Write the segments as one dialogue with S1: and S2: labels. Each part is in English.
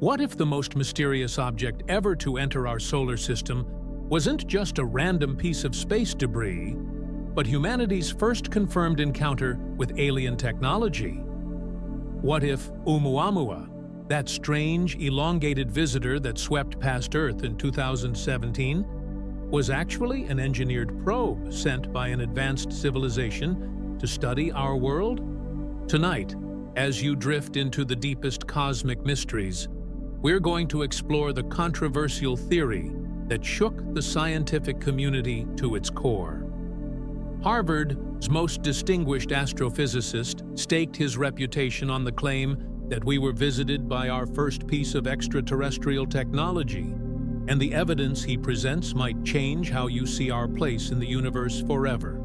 S1: What if the most mysterious object ever to enter our solar system wasn't just a random piece of space debris, but humanity's first confirmed encounter with alien technology? What if Oumuamua, that strange, elongated visitor that swept past Earth in 2017, was actually an engineered probe sent by an advanced civilization to study our world? Tonight, as you drift into the deepest cosmic mysteries, we're going to explore the controversial theory that shook the scientific community to its core. Harvard's most distinguished astrophysicist staked his reputation on the claim that we were visited by our first piece of extraterrestrial technology, and the evidence he presents might change how you see our place in the universe forever.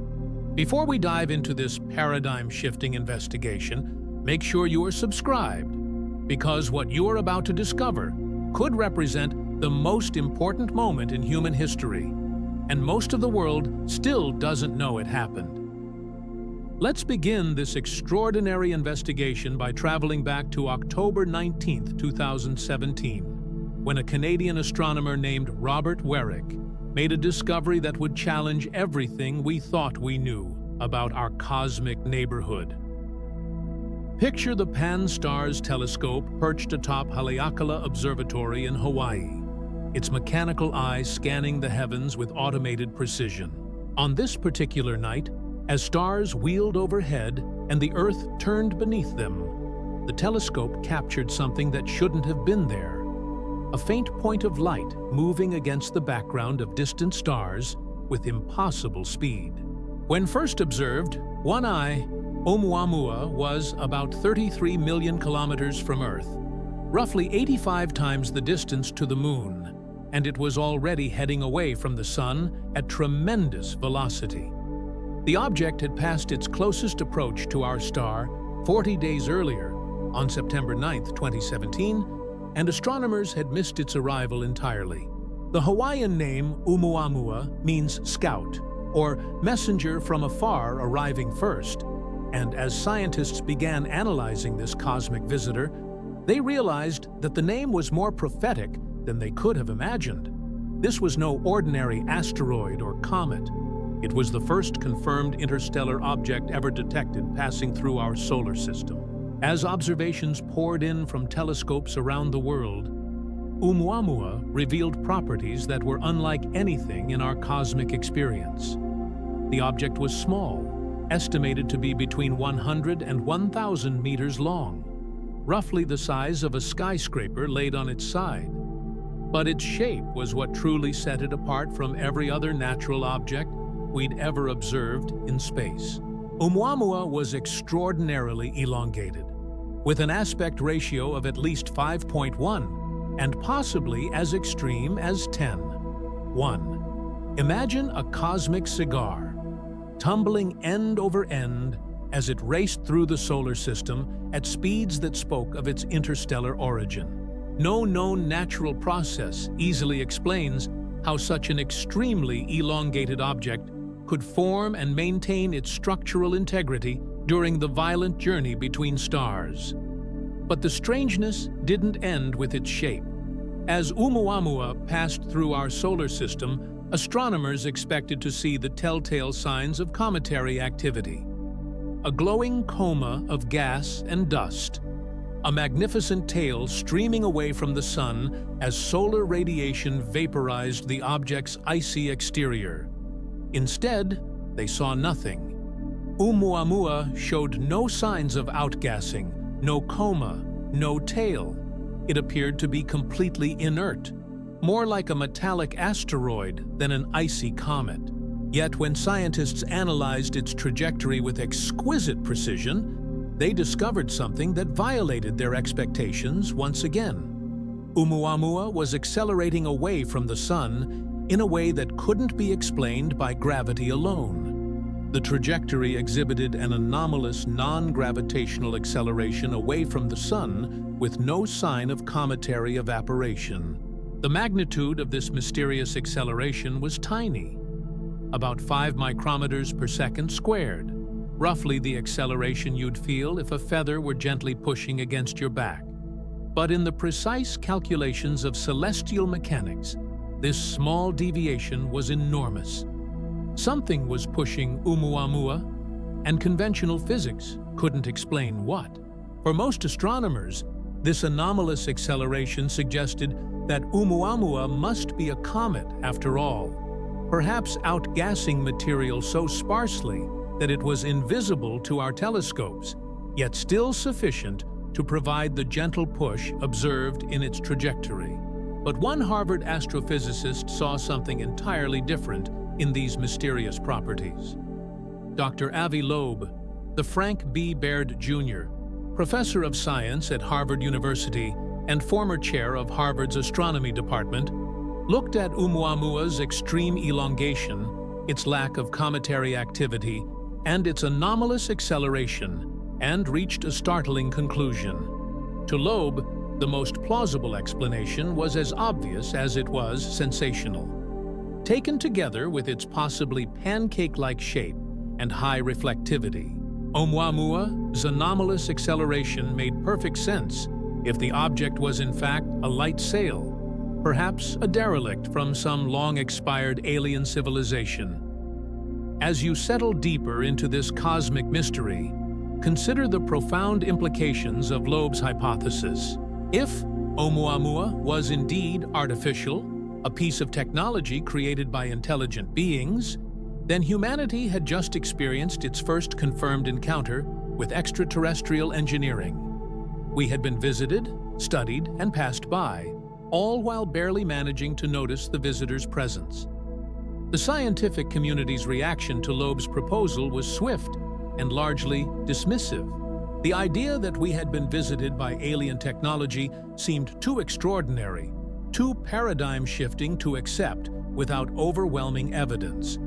S1: Before we dive into this paradigm-shifting investigation, make sure you are subscribed, because what you are about to discover could represent the most important moment in human history, and most of the world still doesn't know it happened. Let's begin this extraordinary investigation by traveling back to October 19, 2017, when a Canadian astronomer named Robert Weryk made a discovery that would challenge everything we thought we knew about our cosmic neighborhood. Picture the Pan-STARRS telescope perched atop Haleakala Observatory in Hawaii, its mechanical eye scanning the heavens with automated precision. On this particular night, as stars wheeled overhead and the Earth turned beneath them, the telescope captured something that shouldn't have been there: a faint point of light moving against the background of distant stars with impossible speed. When first observed, one eye, Oumuamua was about 33 million kilometers from Earth, roughly 85 times the distance to the Moon, and it was already heading away from the Sun at tremendous velocity. The object had passed its closest approach to our star 40 days earlier, on September 9, 2017, and astronomers had missed its arrival entirely. The Hawaiian name Oumuamua means scout, or messenger from afar arriving first, and as scientists began analyzing this cosmic visitor, they realized that the name was more prophetic than they could have imagined. This was no ordinary asteroid or comet. It was the first confirmed interstellar object ever detected passing through our solar system. As observations poured in from telescopes around the world, Oumuamua revealed properties that were unlike anything in our cosmic experience. The object was small, estimated to be between 100 and 1,000 meters long, roughly the size of a skyscraper laid on its side. But its shape was what truly set it apart from every other natural object we'd ever observed in space. Oumuamua was extraordinarily elongated, with an aspect ratio of at least 5.1, and possibly as extreme as 10. 1. Imagine a cosmic cigar, tumbling end over end as it raced through the solar system at speeds that spoke of its interstellar origin. No known natural process easily explains how such an extremely elongated object could form and maintain its structural integrity during the violent journey between stars. But the strangeness didn't end with its shape. As Oumuamua passed through our solar system, astronomers expected to see the telltale signs of cometary activity: a glowing coma of gas and dust, a magnificent tail streaming away from the sun as solar radiation vaporized the object's icy exterior. Instead, they saw nothing. Oumuamua showed no signs of outgassing, no coma, no tail. It appeared to be completely inert, more like a metallic asteroid than an icy comet. Yet when scientists analyzed its trajectory with exquisite precision, they discovered something that violated their expectations once again. Oumuamua was accelerating away from the sun in a way that couldn't be explained by gravity alone. The trajectory exhibited an anomalous non-gravitational acceleration away from the sun with no sign of cometary evaporation. The magnitude of this mysterious acceleration was tiny, about 5 micrometers per second squared, roughly the acceleration you'd feel if a feather were gently pushing against your back. But in the precise calculations of celestial mechanics, this small deviation was enormous. Something was pushing Oumuamua, and conventional physics couldn't explain what. For most astronomers, this anomalous acceleration suggested that Oumuamua must be a comet after all, perhaps outgassing material so sparsely that it was invisible to our telescopes, yet still sufficient to provide the gentle push observed in its trajectory. But one Harvard astrophysicist saw something entirely different in these mysterious properties. Dr. Avi Loeb, the Frank B. Baird Jr., professor of science at Harvard University and former chair of Harvard's astronomy department, looked at Oumuamua's extreme elongation, its lack of cometary activity, and its anomalous acceleration, and reached a startling conclusion. To Loeb, the most plausible explanation was as obvious as it was sensational. Taken together with its possibly pancake-like shape and high reflectivity, Oumuamua's anomalous acceleration made perfect sense if the object was in fact a light sail, perhaps a derelict from some long-expired alien civilization. As you settle deeper into this cosmic mystery, consider the profound implications of Loeb's hypothesis. If Oumuamua was indeed artificial, a piece of technology created by intelligent beings, then humanity had just experienced its first confirmed encounter with extraterrestrial engineering. We had been visited, studied, and passed by, all while barely managing to notice the visitor's presence. The scientific community's reaction to Loeb's proposal was swift and largely dismissive. The idea that we had been visited by alien technology seemed too extraordinary, too paradigm-shifting to accept without overwhelming evidence.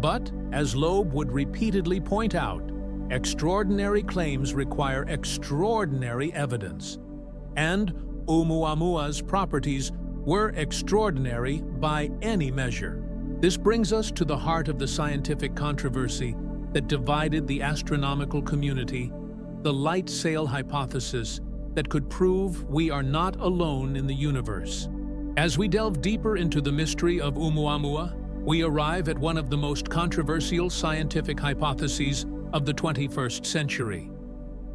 S1: But, as Loeb would repeatedly point out, extraordinary claims require extraordinary evidence. And Oumuamua's properties were extraordinary by any measure. This brings us to the heart of the scientific controversy that divided the astronomical community, the light sail hypothesis that could prove we are not alone in the universe. As we delve deeper into the mystery of Oumuamua, we arrive at one of the most controversial scientific hypotheses of the 21st century.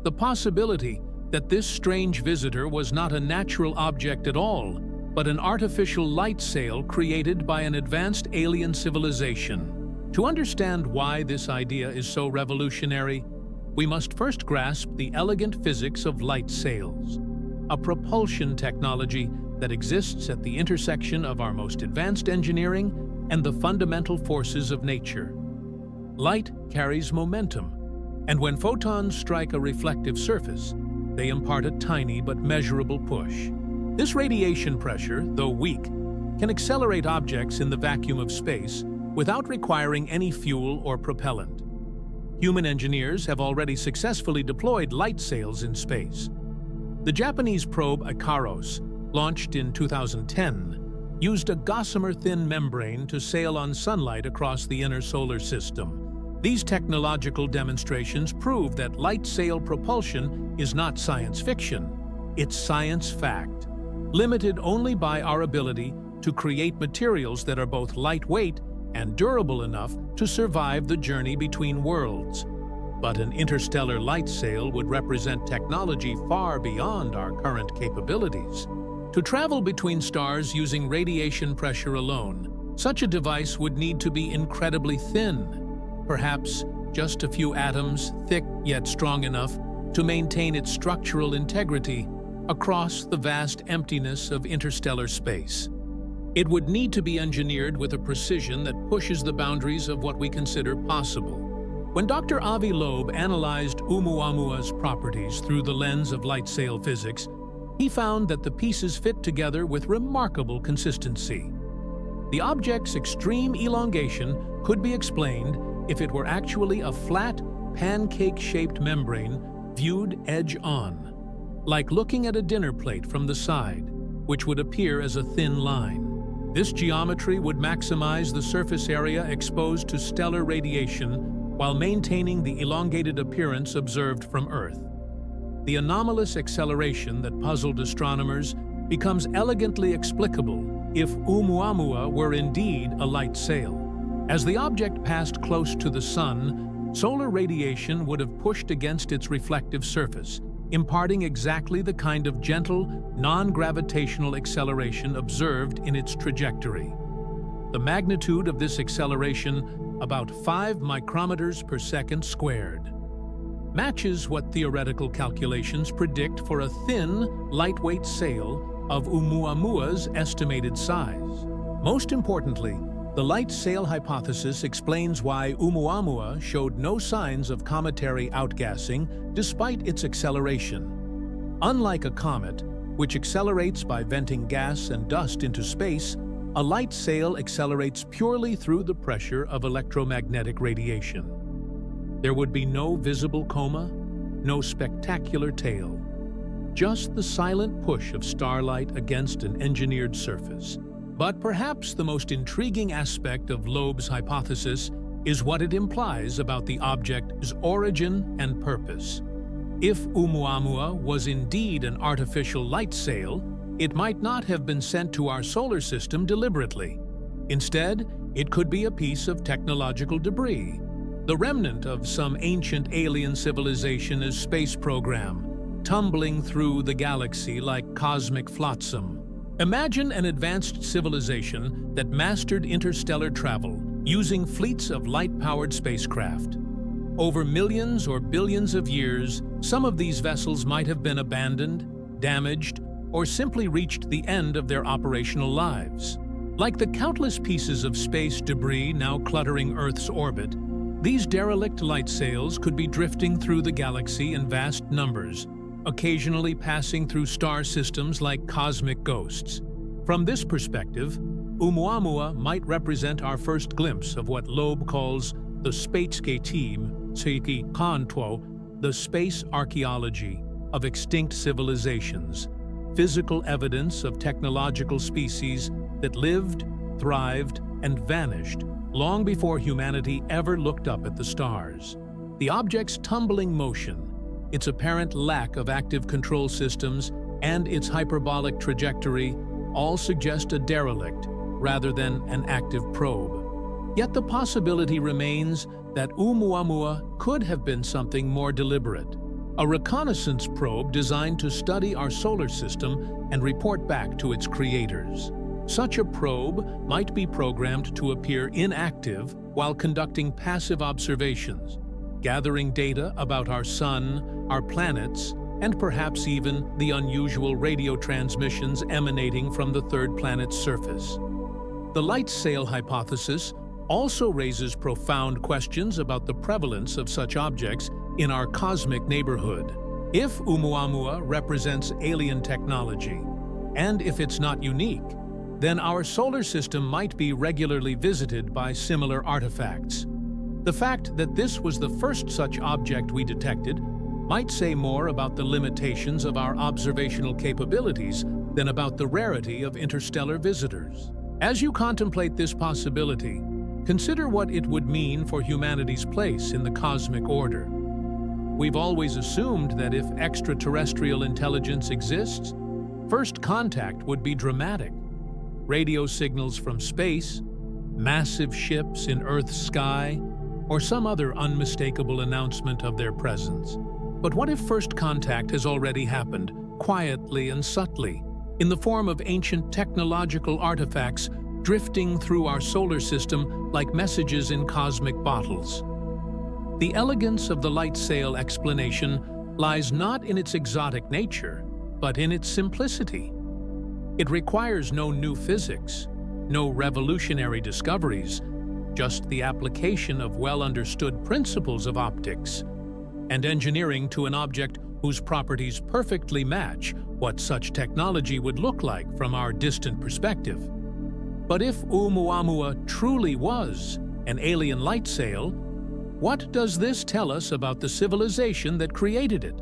S1: The possibility that this strange visitor was not a natural object at all, but an artificial light sail created by an advanced alien civilization. To understand why this idea is so revolutionary, we must first grasp the elegant physics of light sails, a propulsion technology that exists at the intersection of our most advanced engineering and the fundamental forces of nature. Light carries momentum, and when photons strike a reflective surface, they impart a tiny but measurable push. This radiation pressure, though weak, can accelerate objects in the vacuum of space without requiring any fuel or propellant. Human engineers have already successfully deployed light sails in space. The Japanese probe Ikaros, launched in 2010, used a gossamer-thin membrane to sail on sunlight across the inner solar system. These technological demonstrations prove that light sail propulsion is not science fiction, it's science fact, limited only by our ability to create materials that are both lightweight and durable enough to survive the journey between worlds. But an interstellar light sail would represent technology far beyond our current capabilities. To travel between stars using radiation pressure alone, such a device would need to be incredibly thin, perhaps just a few atoms, thick yet strong enough to maintain its structural integrity across the vast emptiness of interstellar space. It would need to be engineered with a precision that pushes the boundaries of what we consider possible. When Dr. Avi Loeb analyzed Oumuamua's properties through the lens of light sail physics, he found that the pieces fit together with remarkable consistency. The object's extreme elongation could be explained if it were actually a flat, pancake-shaped membrane viewed edge-on, like looking at a dinner plate from the side, which would appear as a thin line. This geometry would maximize the surface area exposed to stellar radiation while maintaining the elongated appearance observed from Earth. the anomalous acceleration that puzzled astronomers becomes elegantly explicable if Oumuamua were indeed a light sail. As the object passed close to the Sun, solar radiation would have pushed against its reflective surface, imparting exactly the kind of gentle, non-gravitational acceleration observed in its trajectory. The magnitude of this acceleration, about 5 micrometers per second squared, matches what theoretical calculations predict for a thin, lightweight sail of Oumuamua's estimated size. Most importantly, the light sail hypothesis explains why Oumuamua showed no signs of cometary outgassing despite its acceleration. Unlike a comet, which accelerates by venting gas and dust into space, a light sail accelerates purely through the pressure of electromagnetic radiation. There would be no visible coma, no spectacular tail, just the silent push of starlight against an engineered surface. But perhaps the most intriguing aspect of Loeb's hypothesis is what it implies about the object's origin and purpose. If Oumuamua was indeed an artificial light sail, it might not have been sent to our solar system deliberately. Instead, it could be a piece of technological debris, the remnant of some ancient alien civilization's space program, tumbling through the galaxy like cosmic flotsam. Imagine an advanced civilization that mastered interstellar travel using fleets of light-powered spacecraft. Over millions or billions of years, some of these vessels might have been abandoned, damaged, or simply reached the end of their operational lives. Like the countless pieces of space debris now cluttering Earth's orbit, these derelict light sails could be drifting through the galaxy in vast numbers, occasionally passing through star systems like cosmic ghosts. From this perspective, Oumuamua might represent our first glimpse of what Loeb calls the Spatesgeheim, the space archaeology of extinct civilizations, physical evidence of technological species that lived, thrived, and vanished long before humanity ever looked up at the stars. The object's tumbling motion, its apparent lack of active control systems, and its hyperbolic trajectory all suggest a derelict rather than an active probe. Yet the possibility remains that Oumuamua could have been something more deliberate, a reconnaissance probe designed to study our solar system and report back to its creators. Such a probe might be programmed to appear inactive while conducting passive observations, gathering data about our sun, our planets, and perhaps even the unusual radio transmissions emanating from the third planet's surface. The light sail hypothesis also raises profound questions about the prevalence of such objects in our cosmic neighborhood. If Oumuamua represents alien technology, and if it's not unique, then our solar system might be regularly visited by similar artifacts. The fact that this was the first such object we detected might say more about the limitations of our observational capabilities than about the rarity of interstellar visitors. As you contemplate this possibility, consider what it would mean for humanity's place in the cosmic order. We've always assumed that if extraterrestrial intelligence exists, first contact would be dramatic. Radio signals from space, massive ships in Earth's sky, or some other unmistakable announcement of their presence. But what if first contact has already happened, quietly and subtly, in the form of ancient technological artifacts drifting through our solar system like messages in cosmic bottles? The elegance of the light sail explanation lies not in its exotic nature, but in its simplicity. It requires no new physics, no revolutionary discoveries, just the application of well-understood principles of optics and engineering to an object whose properties perfectly match what such technology would look like from our distant perspective. But if Oumuamua truly was an alien light sail, what does this tell us about the civilization that created it?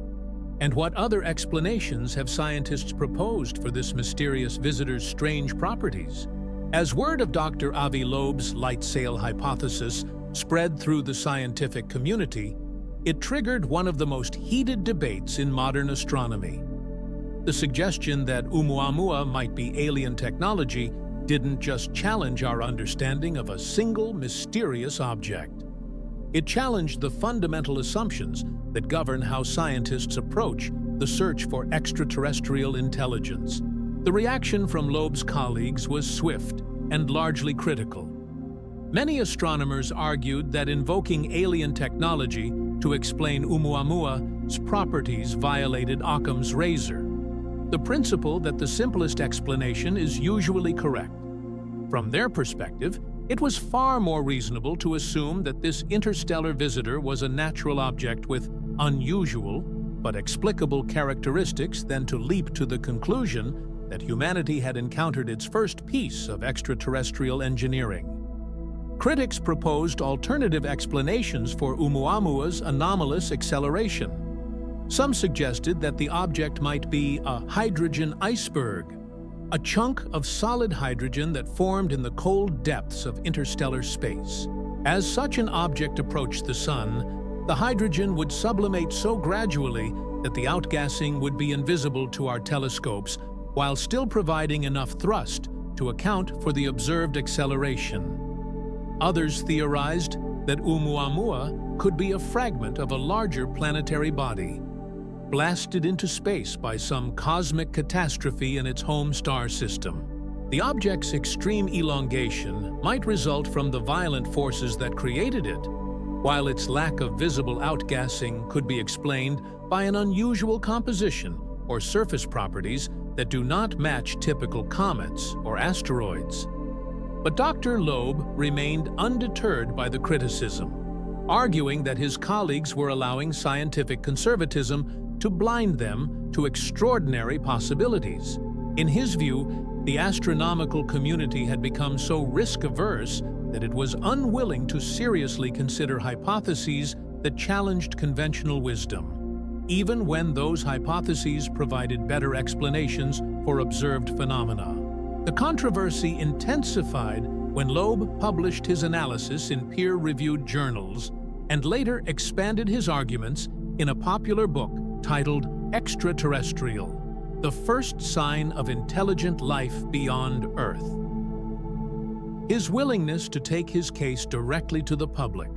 S1: And what other explanations have scientists proposed for this mysterious visitor's strange properties? As word of Dr. Avi Loeb's light sail hypothesis spread through the scientific community, it triggered one of the most heated debates in modern astronomy. The suggestion that Oumuamua might be alien technology didn't just challenge our understanding of a single mysterious object. It challenged the fundamental assumptions that govern how scientists approach the search for extraterrestrial intelligence. The reaction from Loeb's colleagues was swift and largely critical. Many astronomers argued that invoking alien technology to explain Oumuamua's properties violated Occam's razor, the principle that the simplest explanation is usually correct. From their perspective, it was far more reasonable to assume that this interstellar visitor was a natural object with unusual but explicable characteristics than to leap to the conclusion that humanity had encountered its first piece of extraterrestrial engineering. Critics proposed alternative explanations for Oumuamua's anomalous acceleration. Some suggested that the object might be a hydrogen iceberg, a chunk of solid hydrogen that formed in the cold depths of interstellar space. As such an object approached the Sun, the hydrogen would sublimate so gradually that the outgassing would be invisible to our telescopes, while still providing enough thrust to account for the observed acceleration. Others theorized that Oumuamua could be a fragment of a larger planetary body, blasted into space by some cosmic catastrophe in its home star system. The object's extreme elongation might result from the violent forces that created it, while its lack of visible outgassing could be explained by an unusual composition or surface properties that do not match typical comets or asteroids. But Dr. Loeb remained undeterred by the criticism, arguing that his colleagues were allowing scientific conservatism to blind them to extraordinary possibilities. In his view, the astronomical community had become so risk-averse that it was unwilling to seriously consider hypotheses that challenged conventional wisdom, even when those hypotheses provided better explanations for observed phenomena. The controversy intensified when Loeb published his analysis in peer-reviewed journals and later expanded his arguments in a popular book titled Extraterrestrial: The First Sign of Intelligent Life Beyond Earth. His willingness to take his case directly to the public,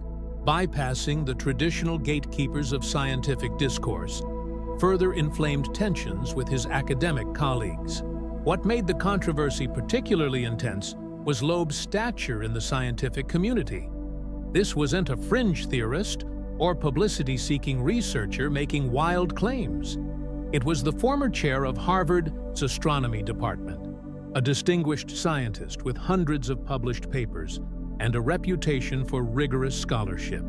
S1: bypassing the traditional gatekeepers of scientific discourse, further inflamed tensions with his academic colleagues. What made the controversy particularly intense was Loeb's stature in the scientific community. This wasn't a fringe theorist or publicity-seeking researcher making wild claims. It was the former chair of Harvard's astronomy department, a distinguished scientist with hundreds of published papers and a reputation for rigorous scholarship.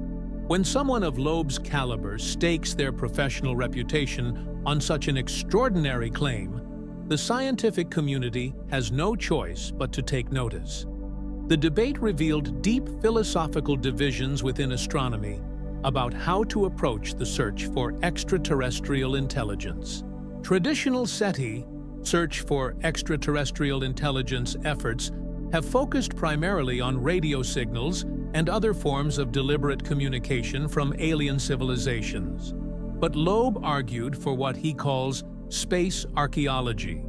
S1: When someone of Loeb's caliber stakes their professional reputation on such an extraordinary claim, the scientific community has no choice but to take notice. The debate revealed deep philosophical divisions within astronomy about how to approach the search for extraterrestrial intelligence. Traditional SETI, search for extraterrestrial intelligence efforts, have focused primarily on radio signals and other forms of deliberate communication from alien civilizations. But Loeb argued for what he calls space archaeology,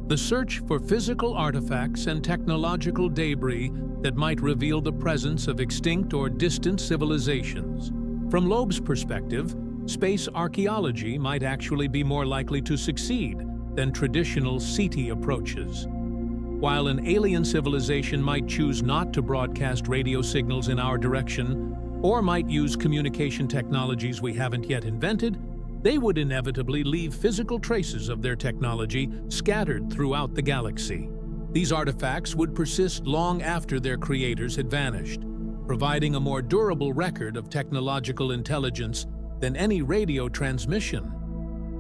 S1: the search for physical artifacts and technological debris that might reveal the presence of extinct or distant civilizations. From Loeb's perspective, space archaeology might actually be more likely to succeed than traditional SETI approaches. While an alien civilization might choose not to broadcast radio signals in our direction, or might use communication technologies we haven't yet invented, they would inevitably leave physical traces of their technology scattered throughout the galaxy. These artifacts would persist long after their creators had vanished, providing a more durable record of technological intelligence than any radio transmission.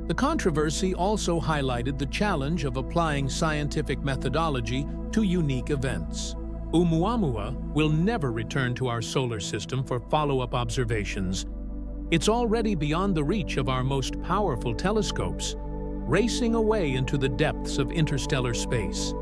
S1: The controversy also highlighted the challenge of applying scientific methodology to unique events. Oumuamua will never return to our solar system for follow-up observations. It's already beyond the reach of our most powerful telescopes, racing away into the depths of interstellar space.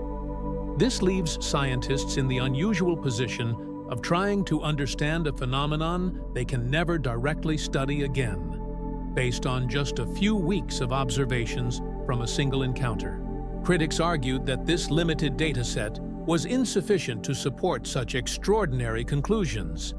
S1: This leaves scientists in the unusual position of trying to understand a phenomenon they can never directly study again, based on just a few weeks of observations from a single encounter. Critics argued that this limited dataset was insufficient to support such extraordinary conclusions.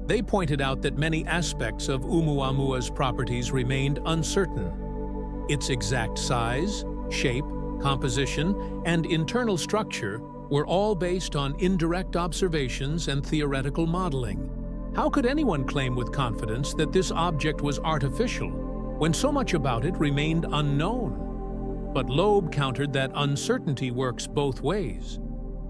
S1: They pointed out that many aspects of Oumuamua's properties remained uncertain. Its exact size, shape, composition, and internal structure were all based on indirect observations and theoretical modeling. How could anyone claim with confidence that this object was artificial when so much about it remained unknown? But Loeb countered that uncertainty works both ways.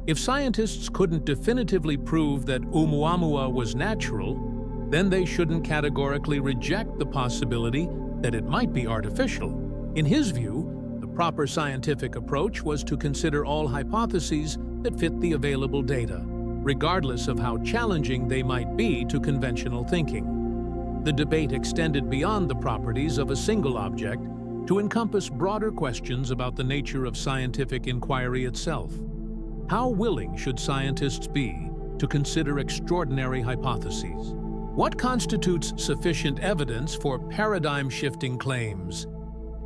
S1: If scientists couldn't definitively prove that Oumuamua was natural, then they shouldn't categorically reject the possibility that it might be artificial. In his view, the proper scientific approach was to consider all hypotheses that fit the available data, regardless of how challenging they might be to conventional thinking. The debate extended beyond the properties of a single object to encompass broader questions about the nature of scientific inquiry itself. How willing should scientists be to consider extraordinary hypotheses? What constitutes sufficient evidence for paradigm-shifting claims?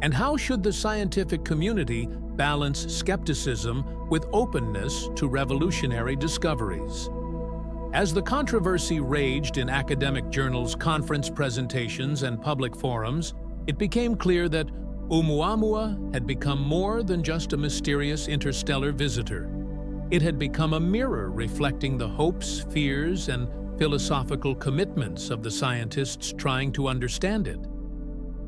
S1: And how should the scientific community balance skepticism with openness to revolutionary discoveries? As the controversy raged in academic journals, conference presentations, and public forums, it became clear that Oumuamua had become more than just a mysterious interstellar visitor. It had become a mirror reflecting the hopes, fears, and philosophical commitments of the scientists trying to understand it.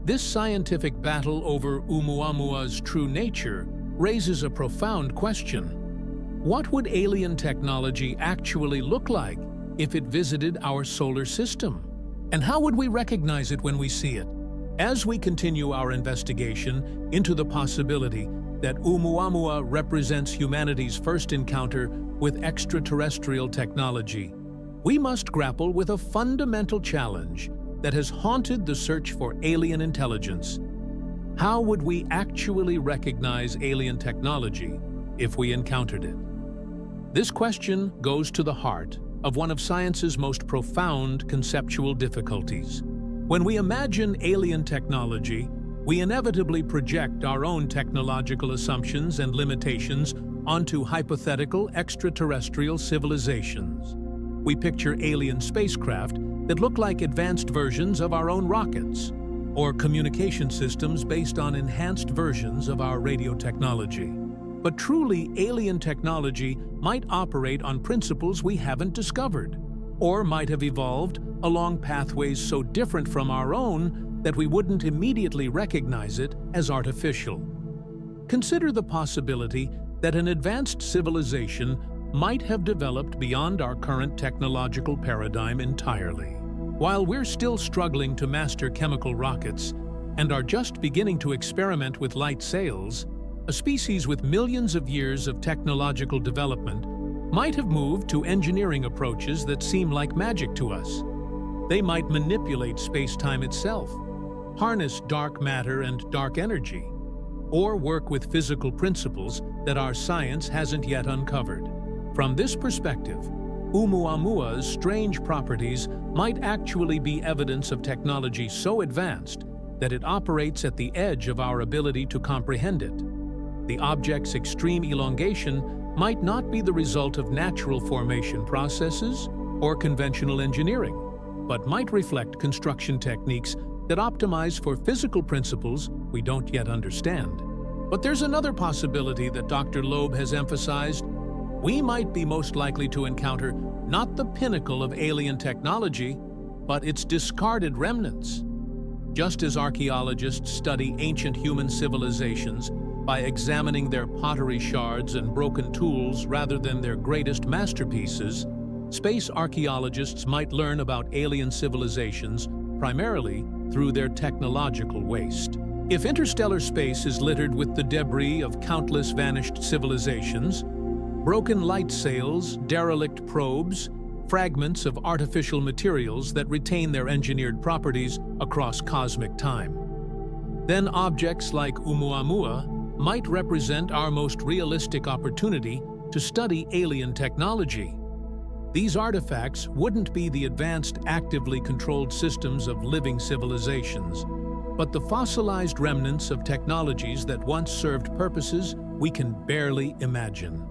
S1: This scientific battle over Oumuamua's true nature raises a profound question. What would alien technology actually look like if it visited our solar system? And how would we recognize it when we see it? As we continue our investigation into the possibility that Oumuamua represents humanity's first encounter with extraterrestrial technology, we must grapple with a fundamental challenge that has haunted the search for alien intelligence. How would we actually recognize alien technology if we encountered it? This question goes to the heart of one of science's most profound conceptual difficulties. When we imagine alien technology, we inevitably project our own technological assumptions and limitations onto hypothetical extraterrestrial civilizations. We picture alien spacecraft that look like advanced versions of our own rockets, or communication systems based on enhanced versions of our radio technology. But truly, alien technology might operate on principles we haven't discovered, or might have evolved along pathways so different from our own that we wouldn't immediately recognize it as artificial. Consider the possibility that an advanced civilization might have developed beyond our current technological paradigm entirely. While we're still struggling to master chemical rockets and are just beginning to experiment with light sails, a species with millions of years of technological development might have moved to engineering approaches that seem like magic to us. They might manipulate space-time itself, harness dark matter and dark energy, or work with physical principles that our science hasn't yet uncovered. From this perspective, Oumuamua's strange properties might actually be evidence of technology so advanced that it operates at the edge of our ability to comprehend it. The object's extreme elongation might not be the result of natural formation processes or conventional engineering, but might reflect construction techniques that optimize for physical principles we don't yet understand. But there's another possibility that Dr. Loeb has emphasized. We might be most likely to encounter not the pinnacle of alien technology, but its discarded remnants. Just as archaeologists study ancient human civilizations by examining their pottery shards and broken tools rather than their greatest masterpieces, space archaeologists might learn about alien civilizations primarily through their technological waste. If interstellar space is littered with the debris of countless vanished civilizations, broken light sails, derelict probes, fragments of artificial materials that retain their engineered properties across cosmic time, then objects like Oumuamua might represent our most realistic opportunity to study alien technology. these artifacts wouldn't be the advanced, actively controlled systems of living civilizations, but the fossilized remnants of technologies that once served purposes we can barely imagine.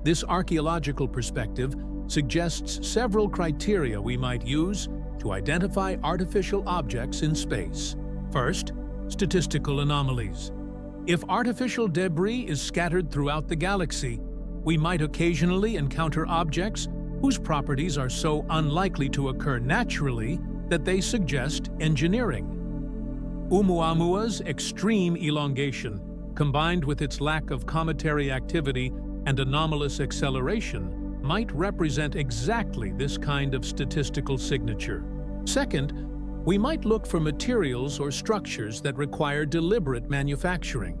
S1: This archaeological perspective suggests several criteria we might use to identify artificial objects in space. First, statistical anomalies. If artificial debris is scattered throughout the galaxy, we might occasionally encounter objects whose properties are so unlikely to occur naturally that they suggest engineering. Oumuamua's extreme elongation, combined with its lack of cometary activity and anomalous acceleration, might represent exactly this kind of statistical signature. Second, we might look for materials or structures that require deliberate manufacturing.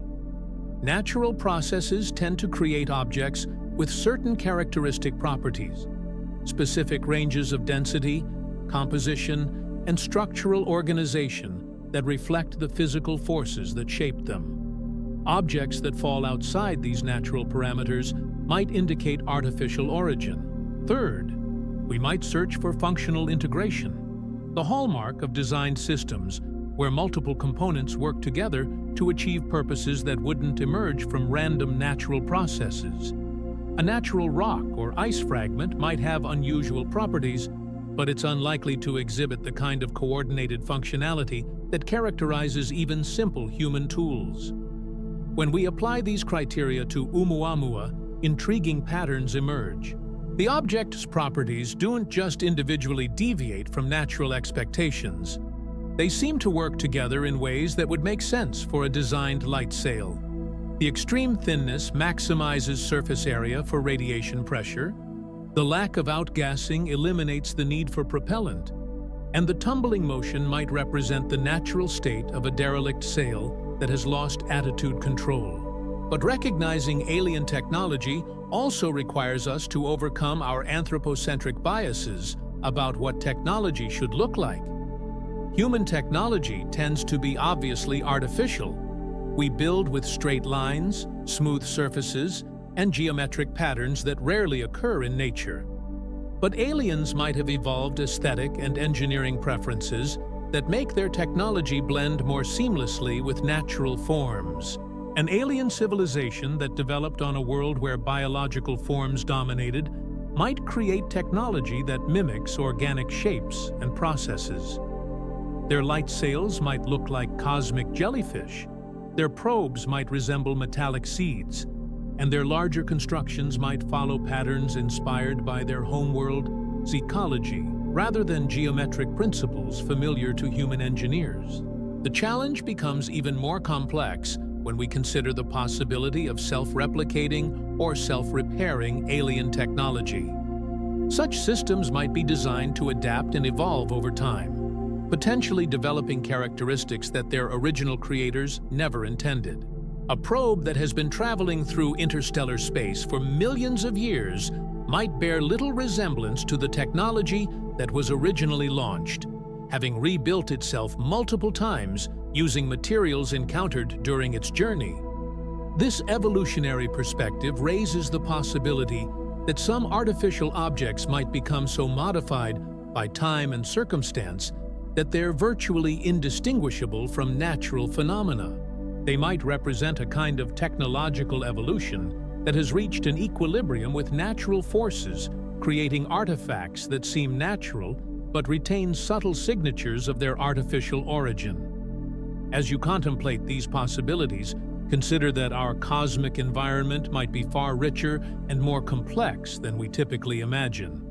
S1: Natural processes tend to create objects with certain characteristic properties, specific ranges of density, composition, and structural organization that reflect the physical forces that shaped them. Objects that fall outside these natural parameters might indicate artificial origin. Third, we might search for functional integration, the hallmark of designed systems where multiple components work together to achieve purposes that wouldn't emerge from random natural processes. A natural rock or ice fragment might have unusual properties, but it's unlikely to exhibit the kind of coordinated functionality that characterizes even simple human tools. When we apply these criteria to Oumuamua, intriguing patterns emerge. The object's properties don't just individually deviate from natural expectations. They seem to work together in ways that would make sense for a designed light sail. The extreme thinness maximizes surface area for radiation pressure, the lack of outgassing eliminates the need for propellant, and the tumbling motion might represent the natural state of a derelict sail that has lost attitude control. But recognizing alien technology also requires us to overcome our anthropocentric biases about what technology should look like. Human technology tends to be obviously artificial. We build with straight lines, smooth surfaces, and geometric patterns that rarely occur in nature. But aliens might have evolved aesthetic and engineering preferences that make their technology blend more seamlessly with natural forms. An alien civilization that developed on a world where biological forms dominated might create technology that mimics organic shapes and processes. Their light sails might look like cosmic jellyfish, their probes might resemble metallic seeds, and their larger constructions might follow patterns inspired by their homeworld, ecology, rather than geometric principles familiar to human engineers. The challenge becomes even more complex when we consider the possibility of self-replicating or self-repairing alien technology. Such systems might be designed to adapt and evolve over time, potentially developing characteristics that their original creators never intended. A probe that has been traveling through interstellar space for millions of years might bear little resemblance to the technology that was originally launched, having rebuilt itself multiple times using materials encountered during its journey. This evolutionary perspective raises the possibility that some artificial objects might become so modified by time and circumstance that they're virtually indistinguishable from natural phenomena. They might represent a kind of technological evolution that has reached an equilibrium with natural forces, creating artifacts that seem natural but retain subtle signatures of their artificial origin. As you contemplate these possibilities, consider that our cosmic environment might be far richer and more complex than we typically imagine.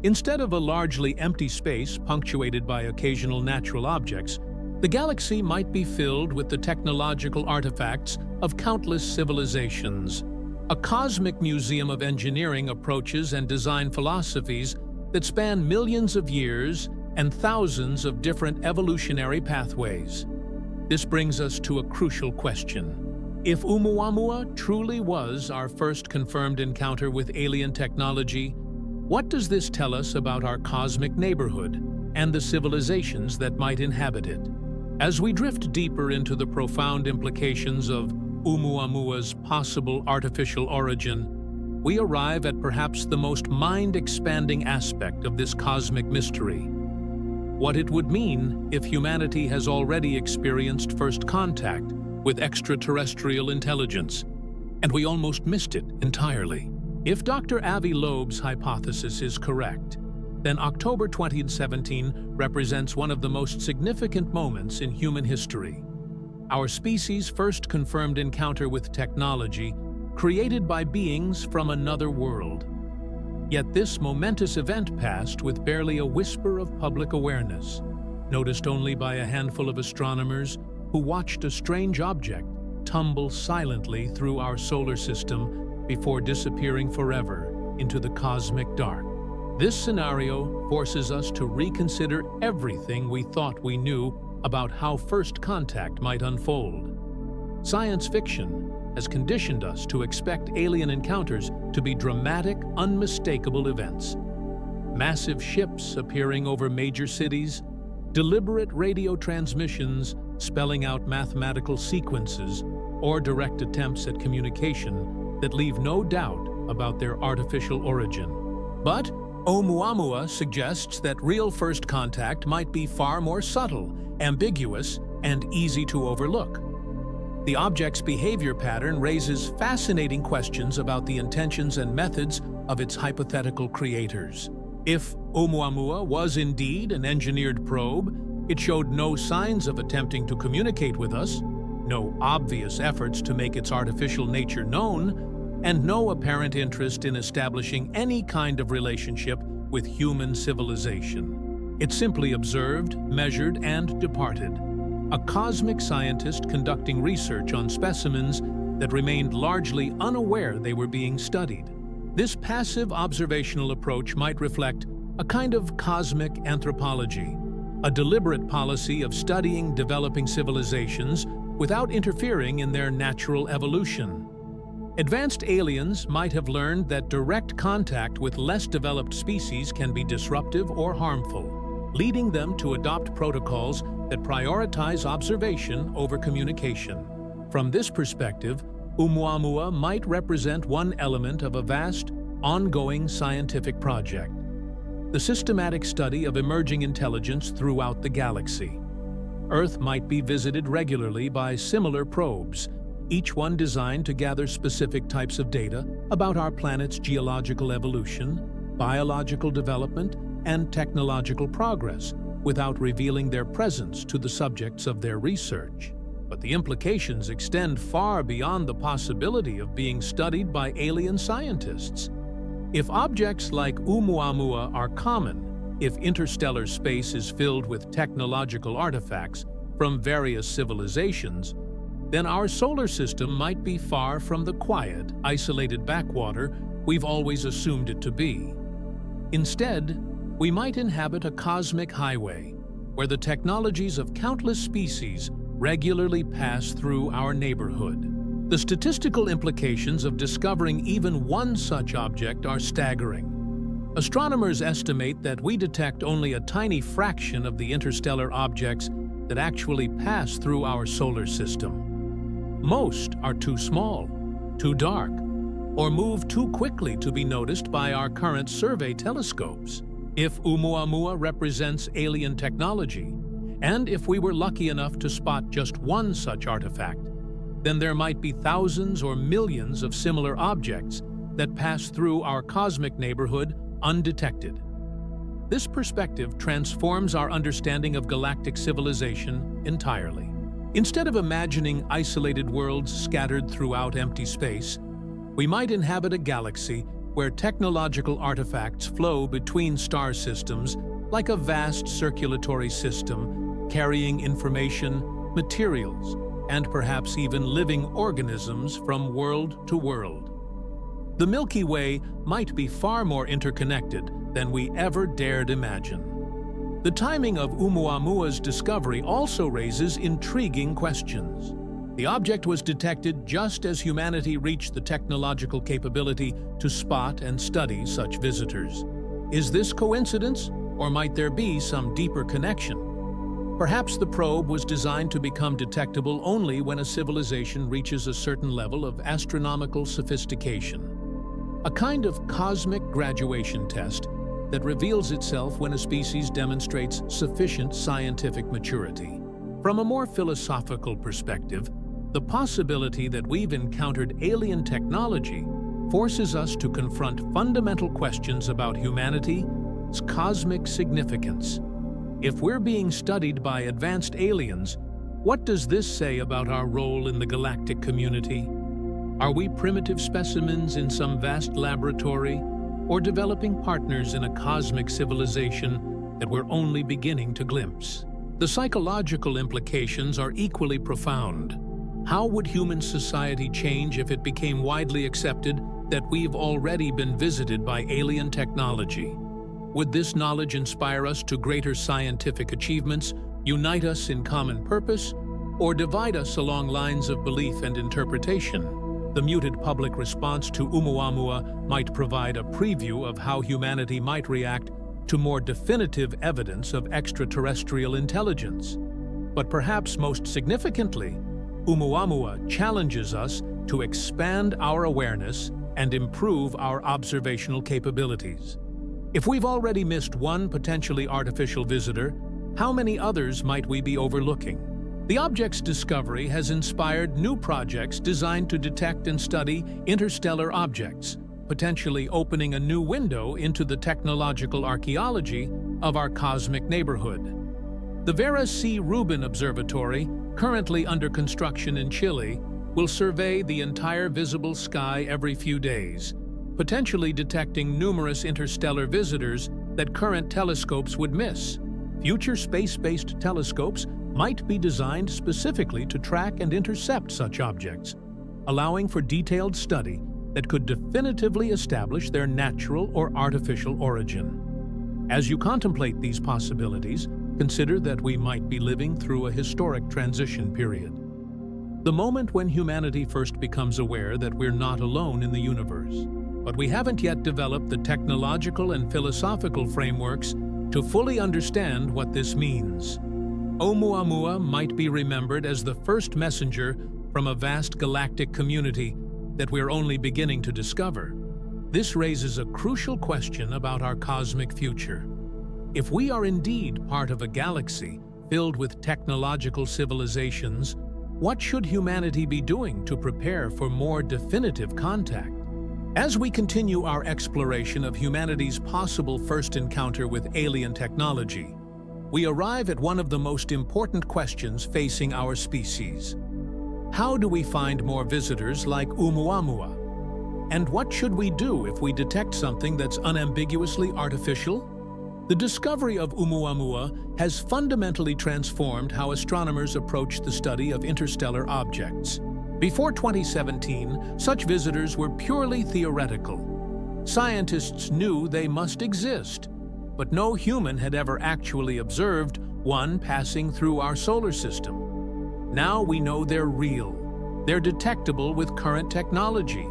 S1: Instead of a largely empty space punctuated by occasional natural objects, the galaxy might be filled with the technological artifacts of countless civilizations, a cosmic museum of engineering approaches and design philosophies that span millions of years and thousands of different evolutionary pathways. This brings us to a crucial question. If Oumuamua truly was our first confirmed encounter with alien technology, what does this tell us about our cosmic neighborhood and the civilizations that might inhabit it? As we drift deeper into the profound implications of Oumuamua's possible artificial origin, we arrive at perhaps the most mind-expanding aspect of this cosmic mystery: what it would mean if humanity has already experienced first contact with extraterrestrial intelligence, and we almost missed it entirely. If Dr. Avi Loeb's hypothesis is correct, then October 2017 represents one of the most significant moments in human history. Our species' first confirmed encounter with technology created by beings from another world. Yet this momentous event passed with barely a whisper of public awareness, noticed only by a handful of astronomers who watched a strange object tumble silently through our solar system before disappearing forever into the cosmic dark. This scenario forces us to reconsider everything we thought we knew about how first contact might unfold. Science fiction has conditioned us to expect alien encounters to be dramatic, unmistakable events. Massive ships appearing over major cities, deliberate radio transmissions spelling out mathematical sequences, or direct attempts at communication that leave no doubt about their artificial origin. But Oumuamua suggests that real first contact might be far more subtle, ambiguous, and easy to overlook. The object's behavior pattern raises fascinating questions about the intentions and methods of its hypothetical creators. If Oumuamua was indeed an engineered probe, it showed no signs of attempting to communicate with us, no obvious efforts to make its artificial nature known, and no apparent interest in establishing any kind of relationship with human civilization. It simply observed, measured, and departed. A cosmic scientist conducting research on specimens that remained largely unaware they were being studied. This passive observational approach might reflect a kind of cosmic anthropology, a deliberate policy of studying developing civilizations without interfering in their natural evolution. Advanced aliens might have learned that direct contact with less developed species can be disruptive or harmful, leading them to adopt protocols that prioritize observation over communication. From this perspective, Oumuamua might represent one element of a vast, ongoing scientific project: the systematic study of emerging intelligence throughout the galaxy. Earth might be visited regularly by similar probes, each one designed to gather specific types of data about our planet's geological evolution, biological development, and technological progress, without revealing their presence to the subjects of their research. But the implications extend far beyond the possibility of being studied by alien scientists. If objects like Oumuamua are common, if interstellar space is filled with technological artifacts from various civilizations, then our solar system might be far from the quiet, isolated backwater we've always assumed it to be. Instead, we might inhabit a cosmic highway where the technologies of countless species regularly pass through our neighborhood. The statistical implications of discovering even one such object are staggering. Astronomers estimate that we detect only a tiny fraction of the interstellar objects that actually pass through our solar system. Most are too small, too dark, or move too quickly to be noticed by our current survey telescopes. If Oumuamua represents alien technology, and if we were lucky enough to spot just one such artifact, then there might be thousands or millions of similar objects that pass through our cosmic neighborhood undetected. This perspective transforms our understanding of galactic civilization entirely. Instead of imagining isolated worlds scattered throughout empty space, we might inhabit a galaxy where technological artifacts flow between star systems like a vast circulatory system carrying information, materials, and perhaps even living organisms from world to world. The Milky Way might be far more interconnected than we ever dared imagine. The timing of Oumuamua's discovery also raises intriguing questions. The object was detected just as humanity reached the technological capability to spot and study such visitors. Is this coincidence, or might there be some deeper connection? Perhaps the probe was designed to become detectable only when a civilization reaches a certain level of astronomical sophistication. a kind of cosmic graduation test that reveals itself when a species demonstrates sufficient scientific maturity. From a more philosophical perspective, the possibility that we've encountered alien technology forces us to confront fundamental questions about humanity's cosmic significance. If we're being studied by advanced aliens, what does this say about our role in the galactic community? Are we primitive specimens in some vast laboratory, or developing partners in a cosmic civilization that we're only beginning to glimpse? The psychological implications are equally profound. How would human society change if it became widely accepted that we've already been visited by alien technology? Would this knowledge inspire us to greater scientific achievements, unite us in common purpose, or divide us along lines of belief and interpretation? The muted public response to Oumuamua might provide a preview of how humanity might react to more definitive evidence of extraterrestrial intelligence. But perhaps most significantly, Oumuamua challenges us to expand our awareness and improve our observational capabilities. If we've already missed one potentially artificial visitor, how many others might we be overlooking? The object's discovery has inspired new projects designed to detect and study interstellar objects, potentially opening a new window into the technological archaeology of our cosmic neighborhood. The Vera C. Rubin Observatory, currently under construction in Chile, will survey the entire visible sky every few days, potentially detecting numerous interstellar visitors that current telescopes would miss. Future space-based telescopes might be designed specifically to track and intercept such objects, allowing for detailed study that could definitively establish their natural or artificial origin. As you contemplate these possibilities, consider that we might be living through a historic transition period. The moment when humanity first becomes aware that we're not alone in the universe. But we haven't yet developed the technological and philosophical frameworks to fully understand what this means. Oumuamua might be remembered as the first messenger from a vast galactic community that we're only beginning to discover. This raises a crucial question about our cosmic future. If we are indeed part of a galaxy filled with technological civilizations, what should humanity be doing to prepare for more definitive contact? As we continue our exploration of humanity's possible first encounter with alien technology, we arrive at one of the most important questions facing our species. How do we find more visitors like Oumuamua? And what should we do if we detect something that's unambiguously artificial? The discovery of Oumuamua has fundamentally transformed how astronomers approach the study of interstellar objects. Before 2017, such visitors were purely theoretical. Scientists knew they must exist, but no human had ever actually observed one passing through our solar system. Now we know they're real, they're detectable with current technology,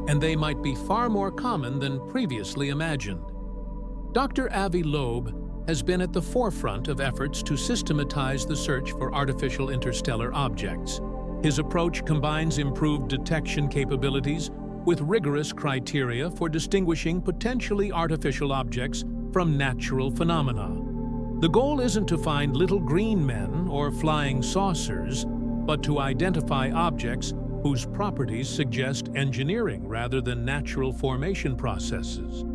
S1: and they might be far more common than previously imagined. Dr. Avi Loeb has been at the forefront of efforts to systematize the search for artificial interstellar objects. His approach combines improved detection capabilities with rigorous criteria for distinguishing potentially artificial objects from natural phenomena. The goal isn't to find little green men or flying saucers, but to identify objects whose properties suggest engineering rather than natural formation processes.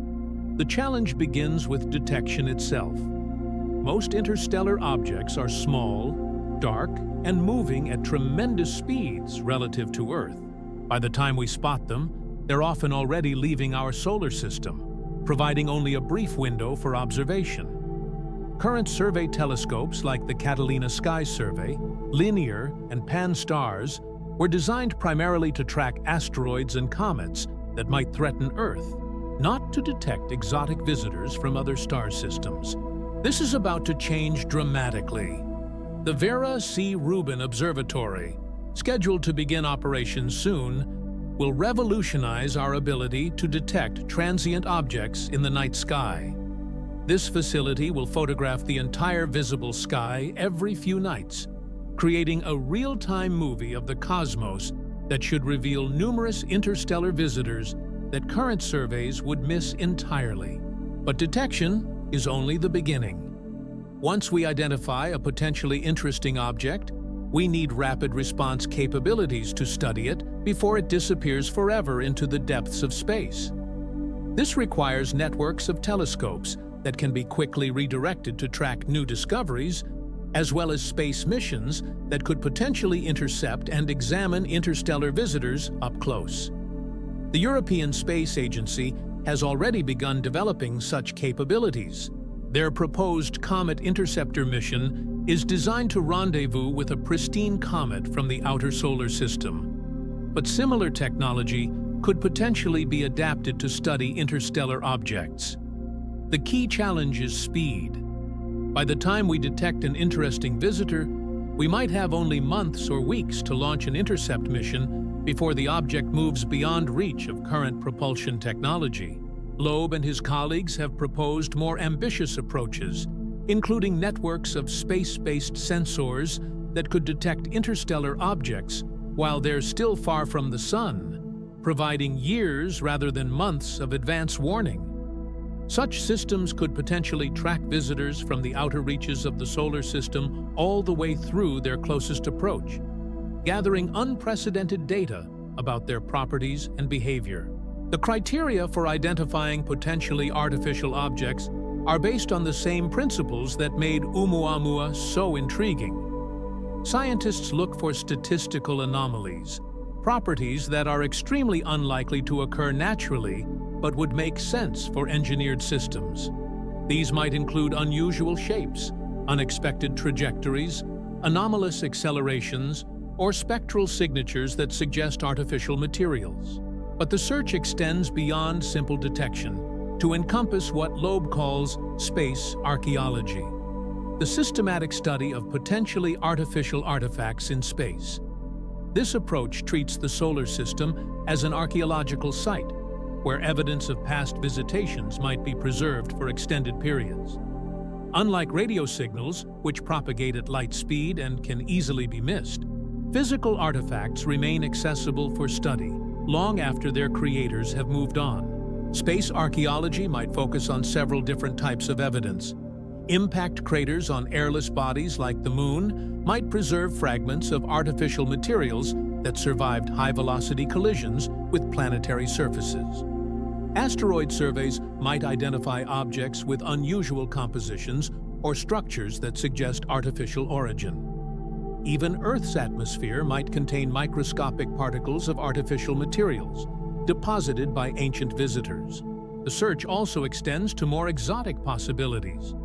S1: The challenge begins with detection itself. Most interstellar objects are small, dark, and moving at tremendous speeds relative to Earth. By the time we spot them, they're often already leaving our solar system, providing only a brief window for observation. Current survey telescopes like the Catalina Sky Survey, Linear, and Pan-STARRS were designed primarily to track asteroids and comets that might threaten Earth, not to detect exotic visitors from other star systems. This is about to change dramatically. The Vera C. Rubin Observatory, scheduled to begin operations soon, will revolutionize our ability to detect transient objects in the night sky. This facility will photograph the entire visible sky every few nights, creating a real-time movie of the cosmos that should reveal numerous interstellar visitors that current surveys would miss entirely. But detection is only the beginning. Once we identify a potentially interesting object, we need rapid response capabilities to study it before it disappears forever into the depths of space. This requires networks of telescopes that can be quickly redirected to track new discoveries, as well as space missions that could potentially intercept and examine interstellar visitors up close. The European Space Agency has already begun developing such capabilities. Their proposed Comet Interceptor mission is designed to rendezvous with a pristine comet from the outer solar system. But similar technology could potentially be adapted to study interstellar objects. The key challenge is speed. By the time we detect an interesting visitor, we might have only months or weeks to launch an intercept mission before the object moves beyond reach of current propulsion technology. Loeb and his colleagues have proposed more ambitious approaches, including networks of space-based sensors that could detect interstellar objects while they're still far from the Sun, providing years rather than months of advance warning. Such systems could potentially track visitors from the outer reaches of the solar system all the way through their closest approach, gathering unprecedented data about their properties and behavior. The criteria for identifying potentially artificial objects are based on the same principles that made Oumuamua so intriguing. Scientists look for statistical anomalies, properties that are extremely unlikely to occur naturally but would make sense for engineered systems. These might include unusual shapes, unexpected trajectories, anomalous accelerations, or spectral signatures that suggest artificial materials. But the search extends beyond simple detection to encompass what Loeb calls space archaeology, the systematic study of potentially artificial artifacts in space. This approach treats the solar system as an archaeological site, where evidence of past visitations might be preserved for extended periods. Unlike radio signals, which propagate at light speed and can easily be missed, physical artifacts remain accessible for study long after their creators have moved on. Space archaeology might focus on several different types of evidence. Impact craters on airless bodies like the Moon might preserve fragments of artificial materials that survived high-velocity collisions with planetary surfaces. Asteroid surveys might identify objects with unusual compositions or structures that suggest artificial origin. Even Earth's atmosphere might contain microscopic particles of artificial materials, deposited by ancient visitors. The search also extends to more exotic possibilities.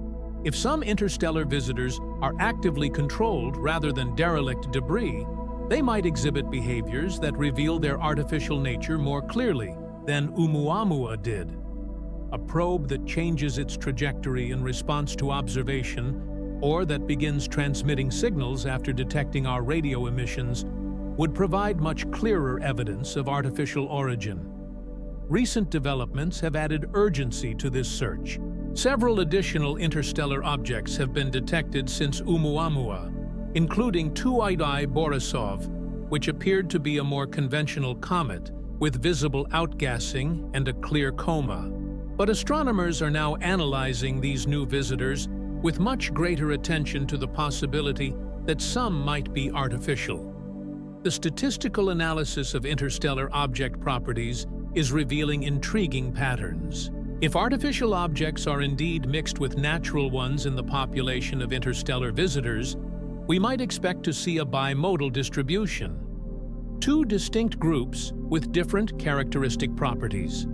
S1: If some interstellar visitors are actively controlled rather than derelict debris, they might exhibit behaviors that reveal their artificial nature more clearly than Oumuamua did. A probe that changes its trajectory in response to observation, or that begins transmitting signals after detecting our radio emissions, would provide much clearer evidence of artificial origin. Recent developments have added urgency to this search. Several additional interstellar objects have been detected since Oumuamua, including Tuitai Borisov, which appeared to be a more conventional comet with visible outgassing and a clear coma. But astronomers are now analyzing these new visitors with much greater attention to the possibility that some might be artificial. The statistical analysis of interstellar object properties is revealing intriguing patterns. If artificial objects are indeed mixed with natural ones in the population of interstellar visitors, we might expect to see a bimodal distribution. Two distinct groups with different characteristic properties.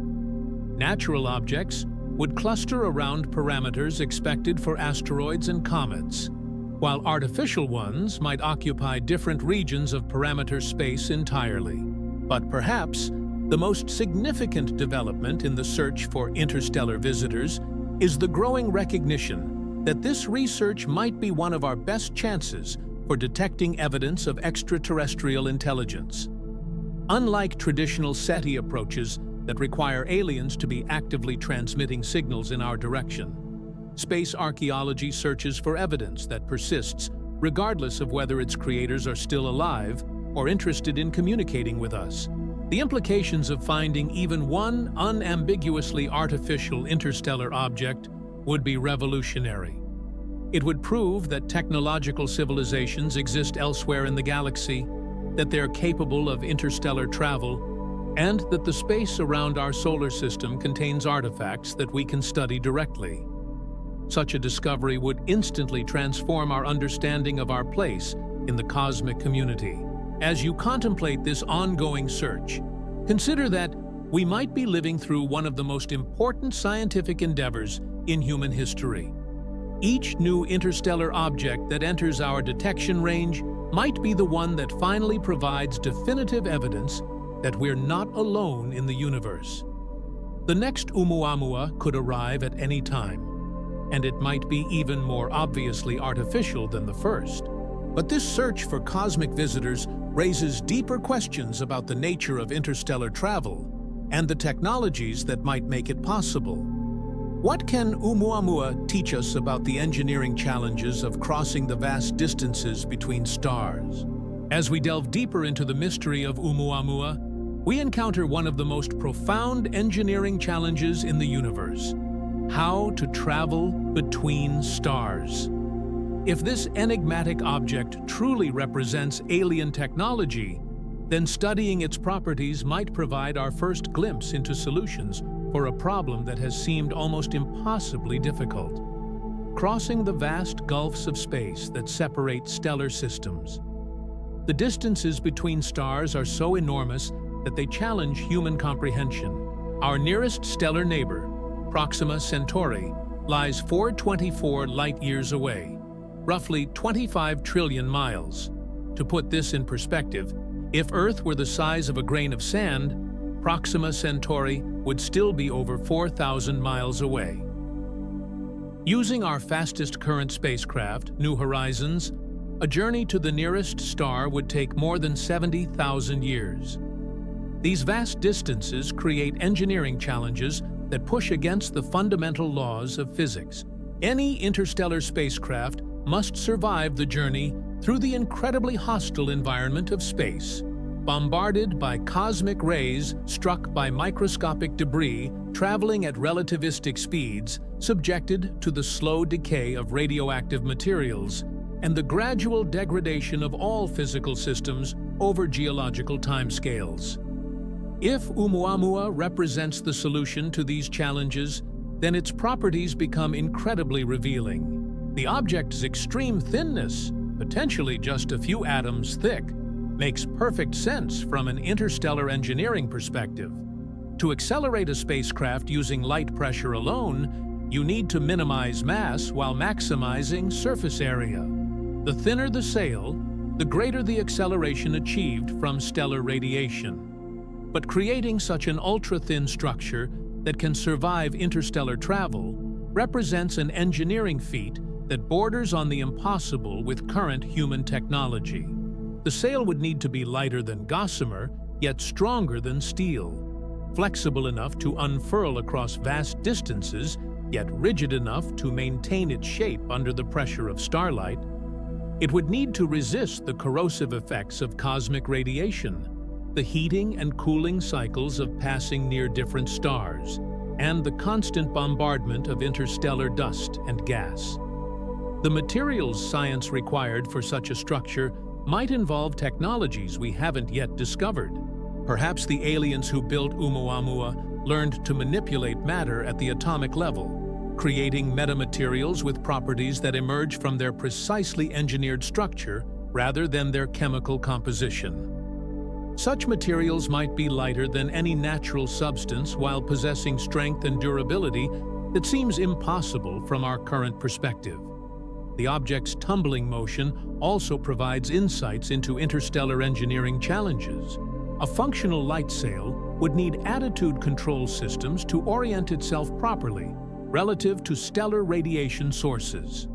S1: Natural objects would cluster around parameters expected for asteroids and comets, while artificial ones might occupy different regions of parameter space entirely. But perhaps the most significant development in the search for interstellar visitors is the growing recognition that this research might be one of our best chances for detecting evidence of extraterrestrial intelligence. Unlike traditional SETI approaches that require aliens to be actively transmitting signals in our direction, space archaeology searches for evidence that persists regardless of whether its creators are still alive or interested in communicating with us. The implications of finding even one unambiguously artificial interstellar object would be revolutionary. It would prove that technological civilizations exist elsewhere in the galaxy, that they're capable of interstellar travel, and that the space around our solar system contains artifacts that we can study directly. Such a discovery would instantly transform our understanding of our place in the cosmic community. As you contemplate this ongoing search, consider that we might be living through one of the most important scientific endeavors in human history. Each new interstellar object that enters our detection range might be the one that finally provides definitive evidence that we're not alone in the universe. The next Oumuamua could arrive at any time, and it might be even more obviously artificial than the first. But this search for cosmic visitors raises deeper questions about the nature of interstellar travel and the technologies that might make it possible. What can Oumuamua teach us about the engineering challenges of crossing the vast distances between stars? As we delve deeper into the mystery of Oumuamua, we encounter one of the most profound engineering challenges in the universe: how to travel between stars. If this enigmatic object truly represents alien technology, then studying its properties might provide our first glimpse into solutions for a problem that has seemed almost impossibly difficult: crossing the vast gulfs of space that separate stellar systems. The distances between stars are so enormous that they challenge human comprehension. Our nearest stellar neighbor, Proxima Centauri, lies 424 light-years away, roughly 25 trillion miles. To put this in perspective, if Earth were the size of a grain of sand, Proxima Centauri would still be over 4,000 miles away. Using our fastest current spacecraft, New Horizons, a journey to the nearest star would take more than 70,000 years. These vast distances create engineering challenges that push against the fundamental laws of physics. Any interstellar spacecraft must survive the journey through the incredibly hostile environment of space, bombarded by cosmic rays struck by microscopic debris traveling at relativistic speeds, subjected to the slow decay of radioactive materials and the gradual degradation of all physical systems over geological timescales. If Oumuamua represents the solution to these challenges, then its properties become incredibly revealing. The object's extreme thinness, potentially just a few atoms thick, makes perfect sense from an interstellar engineering perspective. To accelerate a spacecraft using light pressure alone, you need to minimize mass while maximizing surface area. The thinner the sail, the greater the acceleration achieved from stellar radiation. But creating such an ultra-thin structure that can survive interstellar travel represents an engineering feat that borders on the impossible with current human technology. The sail would need to be lighter than gossamer, yet stronger than steel, flexible enough to unfurl across vast distances, yet rigid enough to maintain its shape under the pressure of starlight. It would need to resist the corrosive effects of cosmic radiation, the heating and cooling cycles of passing near different stars, and the constant bombardment of interstellar dust and gas. The materials science required for such a structure might involve technologies we haven't yet discovered. Perhaps the aliens who built Oumuamua learned to manipulate matter at the atomic level, creating metamaterials with properties that emerge from their precisely engineered structure rather than their chemical composition. Such materials might be lighter than any natural substance while possessing strength and durability that seems impossible from our current perspective. The object's tumbling motion also provides insights into interstellar engineering challenges. A functional light sail would need attitude control systems to orient itself properly relative to stellar radiation sources.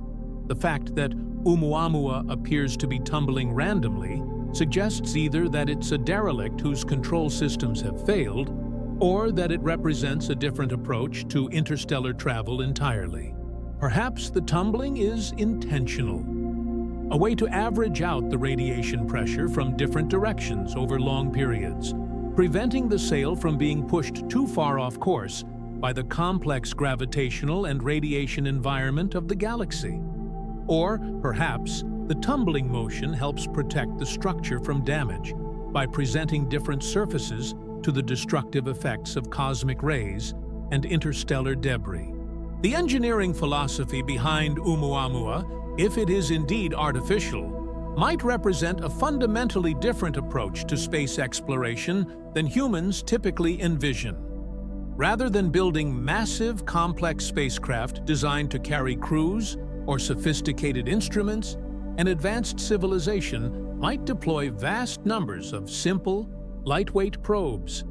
S1: The fact that Oumuamua appears to be tumbling randomly suggests either that it's a derelict whose control systems have failed, or that it represents a different approach to interstellar travel entirely. Perhaps the tumbling is intentional, a way to average out the radiation pressure from different directions over long periods. preventing the sail from being pushed too far off course by the complex gravitational and radiation environment of the galaxy. Or, perhaps, the tumbling motion helps protect the structure from damage by presenting different surfaces to the destructive effects of cosmic rays and interstellar debris. The engineering philosophy behind Oumuamua, if it is indeed artificial, might represent a fundamentally different approach to space exploration than humans typically envision. Rather than building massive, complex spacecraft designed to carry crews or sophisticated instruments, an advanced civilization might deploy vast numbers of simple, lightweight probes,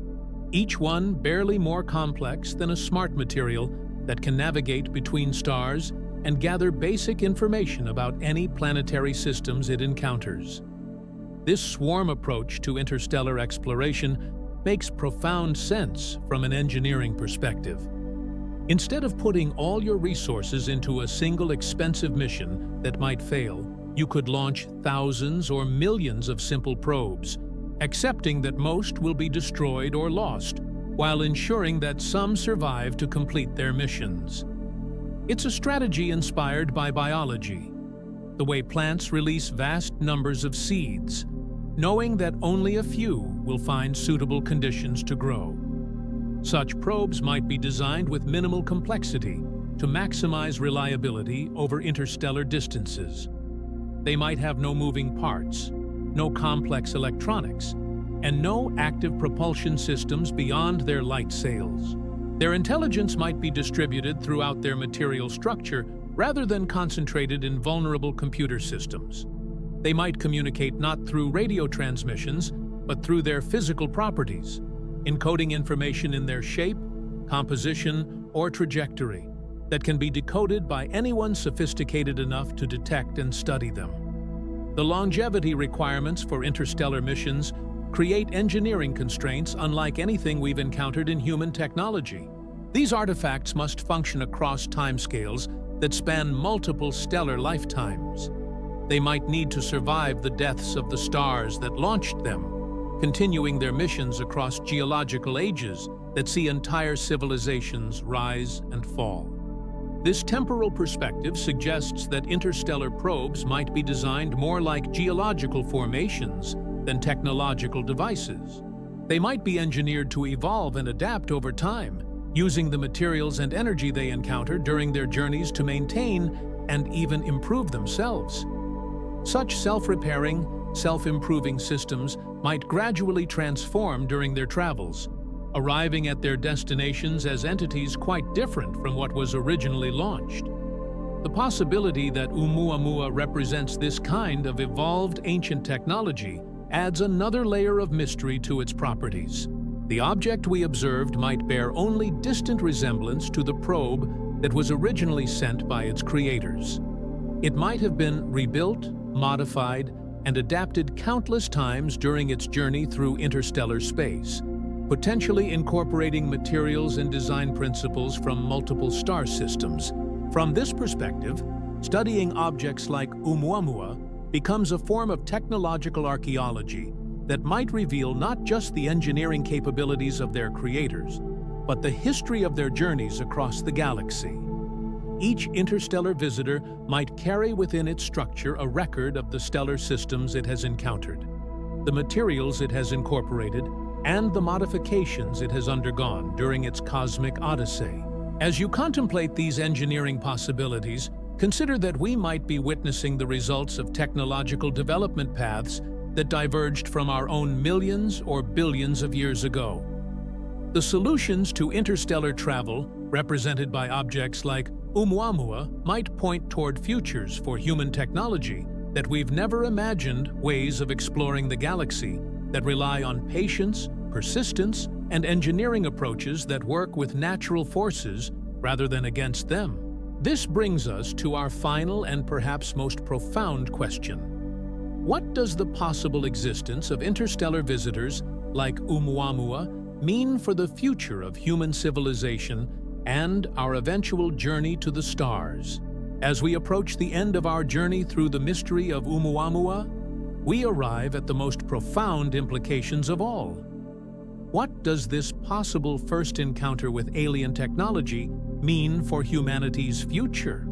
S1: each one barely more complex than a smart material that can navigate between stars and gather basic information about any planetary systems it encounters. This swarm approach to interstellar exploration makes profound sense from an engineering perspective. Instead of putting all your resources into a single expensive mission that might fail, you could launch thousands or millions of simple probes, accepting that most will be destroyed or lost, while ensuring that some survive to complete their missions. It's a strategy inspired by biology, the way plants release vast numbers of seeds, knowing that only a few will find suitable conditions to grow. Such probes might be designed with minimal complexity to maximize reliability over interstellar distances. They might have no moving parts, no complex electronics, and no active propulsion systems beyond their light sails. Their intelligence might be distributed throughout their material structure rather than concentrated in vulnerable computer systems. They might communicate not through radio transmissions, but through their physical properties, encoding information in their shape, composition, or trajectory that can be decoded by anyone sophisticated enough to detect and study them. The longevity requirements for interstellar missions create engineering constraints unlike anything we've encountered in human technology. These artifacts must function across timescales that span multiple stellar lifetimes. They might need to survive the deaths of the stars that launched them, continuing their missions across geological ages that see entire civilizations rise and fall. This temporal perspective suggests that interstellar probes might be designed more like geological formations than technological devices. They might be engineered to evolve and adapt over time, using the materials and energy they encounter during their journeys to maintain and even improve themselves. Such self-repairing, self-improving systems might gradually transform during their travels, arriving at their destinations as entities quite different from what was originally launched. The possibility that Oumuamua represents this kind of evolved ancient technology adds another layer of mystery to its properties. The object we observed might bear only distant resemblance to the probe that was originally sent by its creators. It might have been rebuilt, modified, and adapted countless times during its journey through interstellar space, potentially incorporating materials and design principles from multiple star systems. From this perspective, studying objects like Oumuamua becomes a form of technological archaeology that might reveal not just the engineering capabilities of their creators, but the history of their journeys across the galaxy. Each interstellar visitor might carry within its structure a record of the stellar systems it has encountered, the materials it has incorporated, and the modifications it has undergone during its cosmic odyssey. As you contemplate these engineering possibilities, consider that we might be witnessing the results of technological development paths that diverged from our own millions or billions of years ago. The solutions to interstellar travel, represented by objects like Oumuamua, might point toward futures for human technology that we've never imagined, ways of exploring the galaxy that rely on patience, persistence, and engineering approaches that work with natural forces rather than against them. This brings us to our final and perhaps most profound question. What does the possible existence of interstellar visitors like Oumuamua mean for the future of human civilization and our eventual journey to the stars? As we approach the end of our journey through the mystery of Oumuamua, we arrive at the most profound implications of all. What does this possible first encounter with alien technology mean for humanity's future?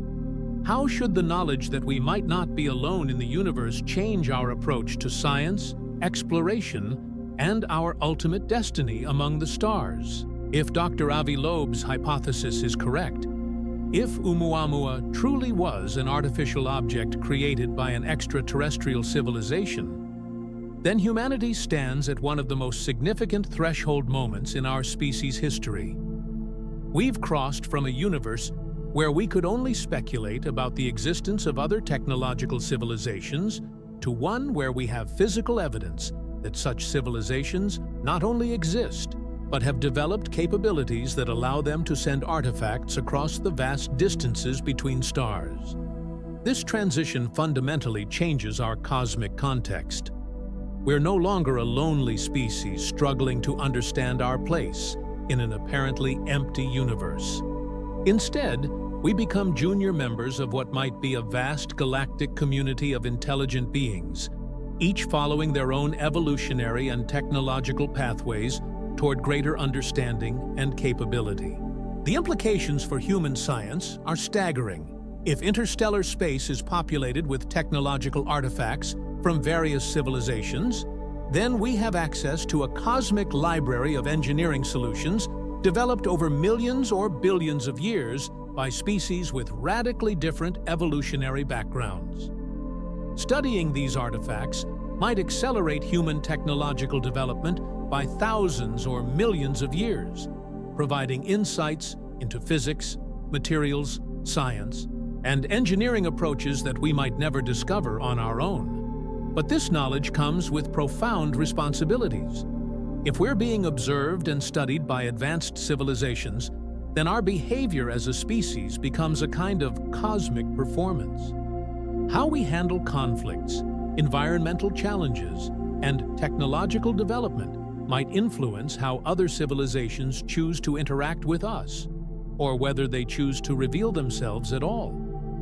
S1: How should the knowledge that we might not be alone in the universe change our approach to science, exploration, and our ultimate destiny among the stars? If Dr. Avi Loeb's hypothesis is correct, if Oumuamua truly was an artificial object created by an extraterrestrial civilization, then humanity stands at one of the most significant threshold moments in our species' history. We've crossed from a universe where we could only speculate about the existence of other technological civilizations to one where we have physical evidence that such civilizations not only exist, but have developed capabilities that allow them to send artifacts across the vast distances between stars. This transition fundamentally changes our cosmic context. We're no longer a lonely species struggling to understand our place in an apparently empty universe. Instead, we become junior members of what might be a vast galactic community of intelligent beings, each following their own evolutionary and technological pathways toward greater understanding and capability. The implications for human science are staggering. If interstellar space is populated with technological artifacts from various civilizations, then we have access to a cosmic library of engineering solutions developed over millions or billions of years by species with radically different evolutionary backgrounds. Studying these artifacts might accelerate human technological development by thousands or millions of years, providing insights into physics, materials, science, and engineering approaches that we might never discover on our own. But this knowledge comes with profound responsibilities. If we're being observed and studied by advanced civilizations, then our behavior as a species becomes a kind of cosmic performance. How we handle conflicts, environmental challenges, and technological development might influence how other civilizations choose to interact with us, or whether they choose to reveal themselves at all.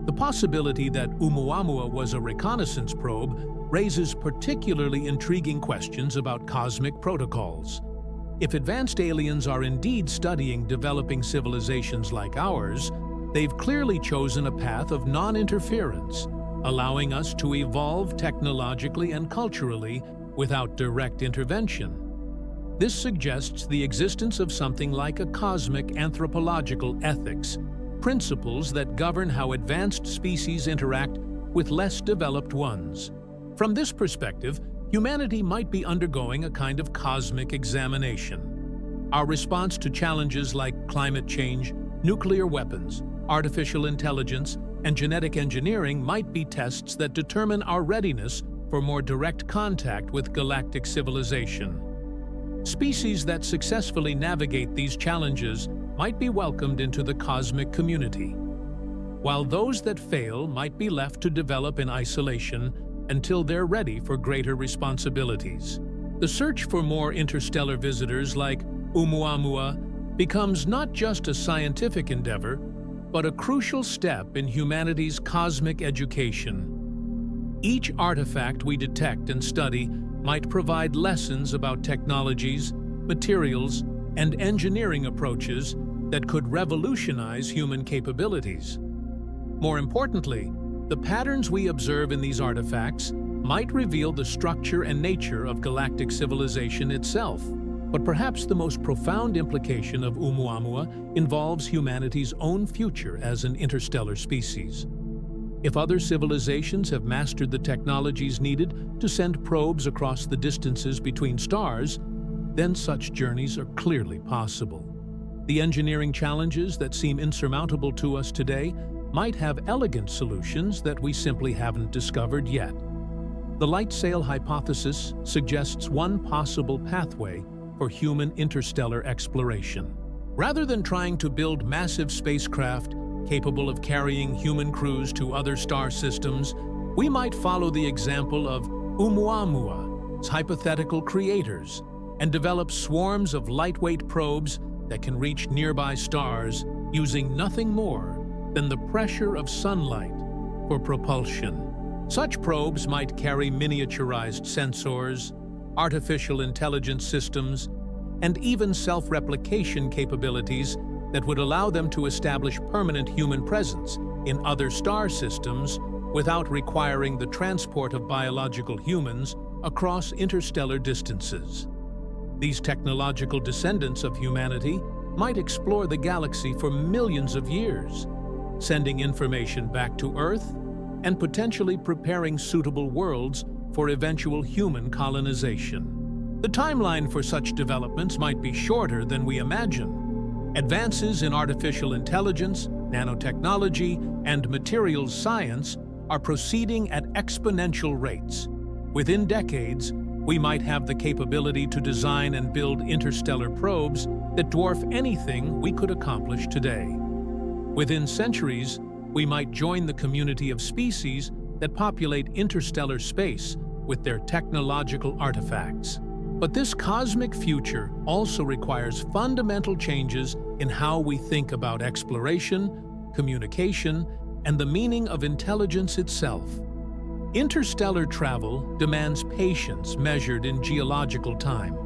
S1: The possibility that Oumuamua was a reconnaissance probe raises particularly intriguing questions about cosmic protocols. If advanced aliens are indeed studying developing civilizations like ours, they've clearly chosen a path of non-interference, allowing us to evolve technologically and culturally without direct intervention. This suggests the existence of something like a cosmic anthropological ethics, principles that govern how advanced species interact with less developed ones. From this perspective, humanity might be undergoing a kind of cosmic examination. Our response to challenges like climate change, nuclear weapons, artificial intelligence, and genetic engineering might be tests that determine our readiness for more direct contact with galactic civilization. Species that successfully navigate these challenges might be welcomed into the cosmic community, while those that fail might be left to develop in isolation until they're ready for greater responsibilities. The search for more interstellar visitors like Oumuamua becomes not just a scientific endeavor, but a crucial step in humanity's cosmic education. Each artifact we detect and study might provide lessons about technologies, materials, and engineering approaches that could revolutionize human capabilities. More importantly, the patterns we observe in these artifacts might reveal the structure and nature of galactic civilization itself. But perhaps the most profound implication of Oumuamua involves humanity's own future as an interstellar species. If other civilizations have mastered the technologies needed to send probes across the distances between stars, then such journeys are clearly possible. The engineering challenges that seem insurmountable to us today might have elegant solutions that we simply haven't discovered yet. The light sail hypothesis suggests one possible pathway for human interstellar exploration. Rather than trying to build massive spacecraft capable of carrying human crews to other star systems, we might follow the example of Oumuamua's hypothetical creators and develop swarms of lightweight probes that can reach nearby stars using nothing more than the pressure of sunlight for propulsion. Such probes might carry miniaturized sensors, artificial intelligence systems, and even self-replication capabilities that would allow them to establish permanent human presence in other star systems without requiring the transport of biological humans across interstellar distances. These technological descendants of humanity might explore the galaxy for millions of years, sending information back to Earth and potentially preparing suitable worlds for eventual human colonization. The timeline for such developments might be shorter than we imagine. Advances in artificial intelligence, nanotechnology, and materials science are proceeding at exponential rates. Within decades, we might have the capability to design and build interstellar probes that dwarf anything we could accomplish today. Within centuries, we might join the community of species that populate interstellar space with their technological artifacts. But this cosmic future also requires fundamental changes in how we think about exploration, communication, and the meaning of intelligence itself. Interstellar travel demands patience measured in geological time.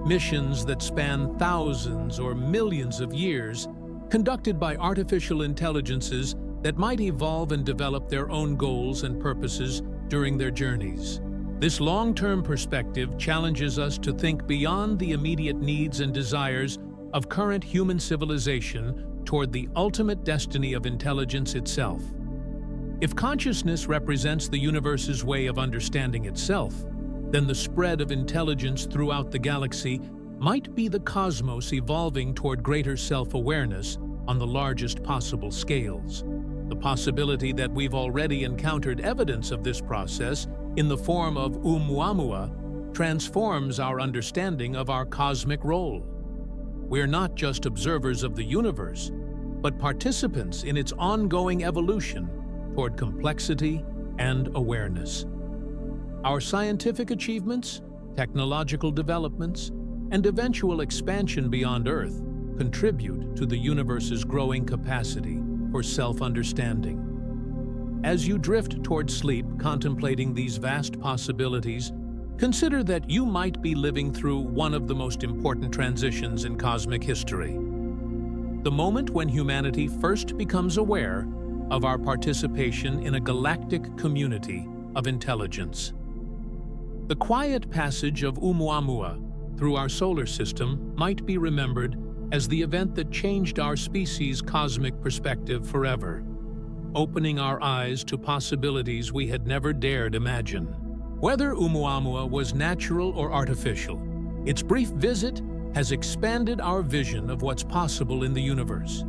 S1: Missions that span thousands or millions of years, conducted by artificial intelligences that might evolve and develop their own goals and purposes during their journeys. This long-term perspective challenges us to think beyond the immediate needs and desires of current human civilization toward the ultimate destiny of intelligence itself. If consciousness represents the universe's way of understanding itself, then the spread of intelligence throughout the galaxy might be the cosmos evolving toward greater self-awareness on the largest possible scales. The possibility that we've already encountered evidence of this process in the form of Oumuamua transforms our understanding of our cosmic role. We're not just observers of the universe, but participants in its ongoing evolution toward complexity and awareness. Our scientific achievements, technological developments, and eventual expansion beyond Earth contribute to the universe's growing capacity for self-understanding. As you drift toward sleep contemplating these vast possibilities, consider that you might be living through one of the most important transitions in cosmic history. The moment when humanity first becomes aware of our participation in a galactic community of intelligence. The quiet passage of Oumuamua through our solar system might be remembered as the event that changed our species' cosmic perspective forever, opening our eyes to possibilities we had never dared imagine. Whether Oumuamua was natural or artificial, its brief visit has expanded our vision of what's possible in the universe.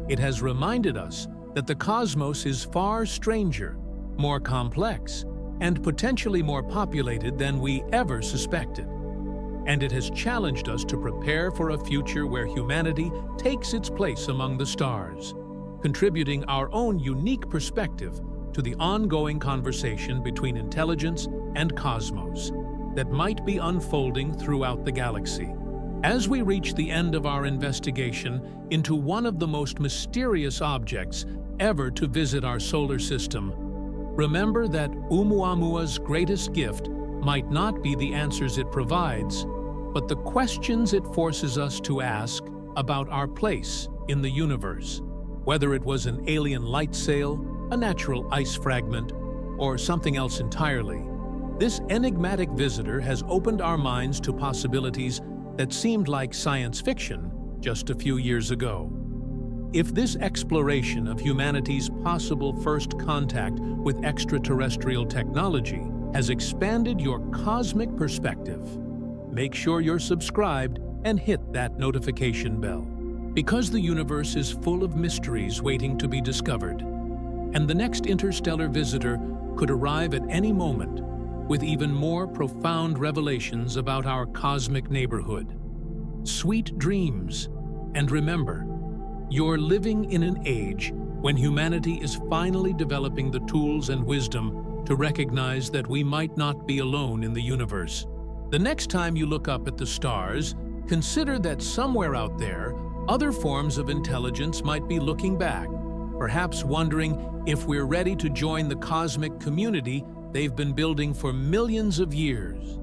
S1: It has reminded us that the cosmos is far stranger, more complex, and potentially more populated than we ever suspected. And it has challenged us to prepare for a future where humanity takes its place among the stars, contributing our own unique perspective to the ongoing conversation between intelligence and cosmos that might be unfolding throughout the galaxy. As we reach the end of our investigation into one of the most mysterious objects ever to visit our solar system, remember that Oumuamua's greatest gift might not be the answers it provides, but the questions it forces us to ask about our place in the universe. Whether it was an alien light sail, a natural ice fragment, or something else entirely, this enigmatic visitor has opened our minds to possibilities that seemed like science fiction just a few years ago. If this exploration of humanity's possible first contact with extraterrestrial technology has expanded your cosmic perspective, make sure you're subscribed and hit that notification bell. Because the universe is full of mysteries waiting to be discovered, and the next interstellar visitor could arrive at any moment with even more profound revelations about our cosmic neighborhood. Sweet dreams, and remember, you're living in an age when humanity is finally developing the tools and wisdom to recognize that we might not be alone in the universe. The next time you look up at the stars, consider that somewhere out there, other forms of intelligence might be looking back, perhaps wondering if we're ready to join the cosmic community they've been building for millions of years.